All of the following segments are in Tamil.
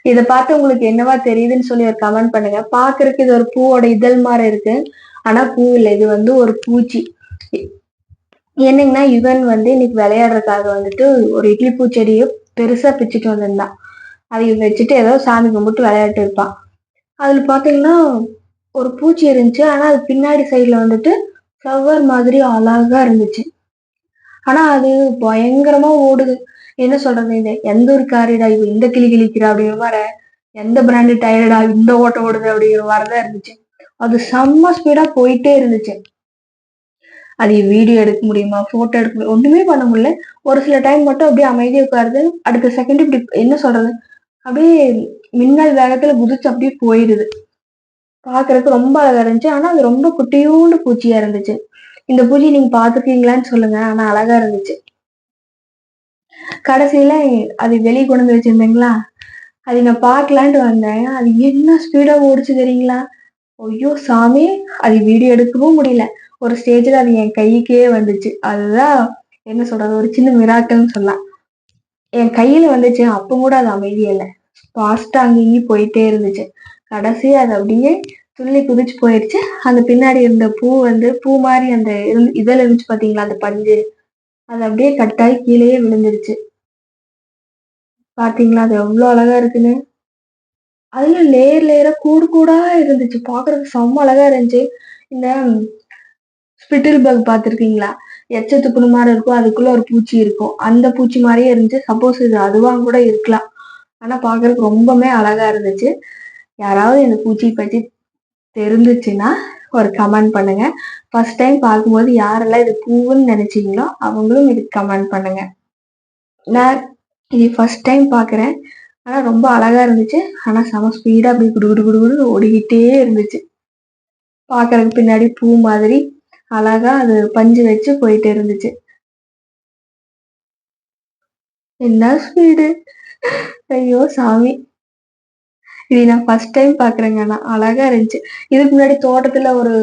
இத பார்த்து உங்களுக்கு என்னவா தெரியுதுன்னு சொல்லி ஒரு கமெண்ட் பண்ணுங்க. பாக்குறதுக்கு இது ஒரு பூவோட இதழ் மாதிரி இருக்கு. ஆனா பூ இல்ல. இது வந்து ஒரு பூச்சி. என்னங்கன்னா யுவன் வந்து இன்னைக்கு விளையாடுறதுக்காக வந்துட்டு ஒரு இட்லி பூச்செடியை பெருசா பிச்சுட்டு வந்திருந்தான். அதை வச்சுட்டு ஏதோ சாமி கும்பிட்டு விளையாட்டு இருப்பான். அதுல பாத்தீங்கன்னா ஒரு பூச்சி இருந்துச்சு. ஆனா அது பின்னாடி சைடுல வந்துட்டு ஃப்ளவர் மாதிரி அழகா இருந்துச்சு. ஆனா அது பயங்கரமா ஓடுது. என்ன சொல்றது, இது எந்த ஒரு காரிடா இவ இந்த கிளி கிளிக்கிறா அப்படிங்கிற மாதிரி, எந்த பிராண்டு டயர்டா இந்த ஓட்டம் ஓடுது அப்படிங்கிற மாதிரிதான் இருந்துச்சு. அது செம்ம ஸ்பீடா போயிட்டே இருந்துச்சு. அது வீடியோ எடுக்க முடியுமா, போட்டோ எடுக்க முடியும், ஒண்ணுமே பண்ண முடியல. ஒரு சில டைம் மட்டும் அப்படியே அமைதியா உட்காருது. அடுத்த செகண்ட் இப்படி என்ன சொல்றது, அப்படியே மின்னல் வேகத்துல குதிச்சு அப்படியே போயிருது. பாக்குறதுக்கு ரொம்ப அழகா இருந்துச்சு. ஆனா அது ரொம்ப குட்டியூண்டு பூச்சியா இருந்துச்சு. இந்த பூச்சி நீங்க பாத்துருக்கீங்களான்னு சொல்லுங்க. ஆனா அழகா இருந்துச்சு. கடைசியில அது வெளியே கொண்டு வந்து வச்சிருந்தீங்களா, அது நான் பாக்கலான்ட்டு வந்தேன். அது என்ன ஸ்பீடா ஓடிச்சு தெரியுங்களா? ஐயோ சாமி! அது வீடியோ எடுக்கவும் முடியல. ஒரு ஸ்டேஜ்ல அது என் கைக்கே வந்துச்சு. அதுதான் என்ன சொல்றது, ஒரு சின்ன மிராக்கல்னு சொல்லலாம். என் கையில வந்துச்சு. அப்ப கூட அது அமைதியா இல்லை. ஃபாஸ்டா அங்கேயும் போயிட்டே இருந்துச்சு. கடைசி அது அப்படியே துள்ளி குதிச்சு போயிடுச்சு. அந்த பின்னாடி இருந்த பூ வந்து பூ மாதிரி அந்த இதழ் இருந்துச்சு பாத்தீங்களா, அந்த பஞ்சு, அது அப்படியே கட்டாயி கீழேயே விழுந்துருச்சு. பாத்தீங்களா அது எவ்வளவு அழகா இருக்குன்னு. அதுல லேயர் லேயரா கூடு கூடா இருந்துச்சு. பாக்குறதுக்கு செம்ம அழகா இருந்துச்சு. இந்த ஸ்பிட்டில் பக் பாத்திருக்கீங்களா? எச்ச துப்புன மாதிரி இருக்கும். அதுக்குள்ள ஒரு பூச்சி இருக்கும். அந்த பூச்சி மாதிரியே இருந்துச்சு. சப்போஸ் இது அதுவா கூட இருக்கலாம். ஆனா பாக்குறதுக்கு ரொம்பவுமே அழகா இருந்துச்சு. யாராவது இந்த பூச்சியை பத்தி தெரிஞ்சுச்சுன்னா ஒரு கமெண்ட் பண்ணுங்க. ஃபர்ஸ்ட் டைம் பார்க்கும்போது யாரெல்லாம் இது பூவுன்னு நினைச்சீங்களோ அவங்களும் இதுக்கு கமெண்ட் பண்ணுங்க. நான் இது ஃபர்ஸ்ட் டைம் பாக்குறேன். ஆனா ரொம்ப அழகா இருந்துச்சு. ஆனா செம ஸ்பீடா அப்படி குடு குடு குடுன்னு ஓடிக்கிட்டே இருந்துச்சு. பாக்குறதுக்கு பின்னாடி பூ மாதிரி அழகா அது பஞ்சு வச்சு போயிட்டு இருந்துச்சு. என்ன ஸ்பீடு! ஐயோ சாமி! இது நான் ஃபர்ஸ்ட் டைம் பாக்குறேங்க. நான் அழகா இருந்துச்சு. இதுக்கு முன்னாடி தோட்டத்துல ஒரு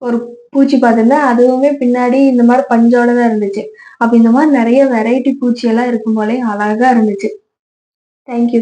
ஒரு பூச்சி பார்த்திருந்தேன். அதுவுமே பின்னாடி இந்த மாதிரி பஞ்சோட தான் இருந்துச்சு. அப்ப இந்த மாதிரி நிறைய வெரைட்டி பூச்சி எல்லாம் இருக்கும் போலே அழகா இருந்துச்சு. தேங்க்யூ.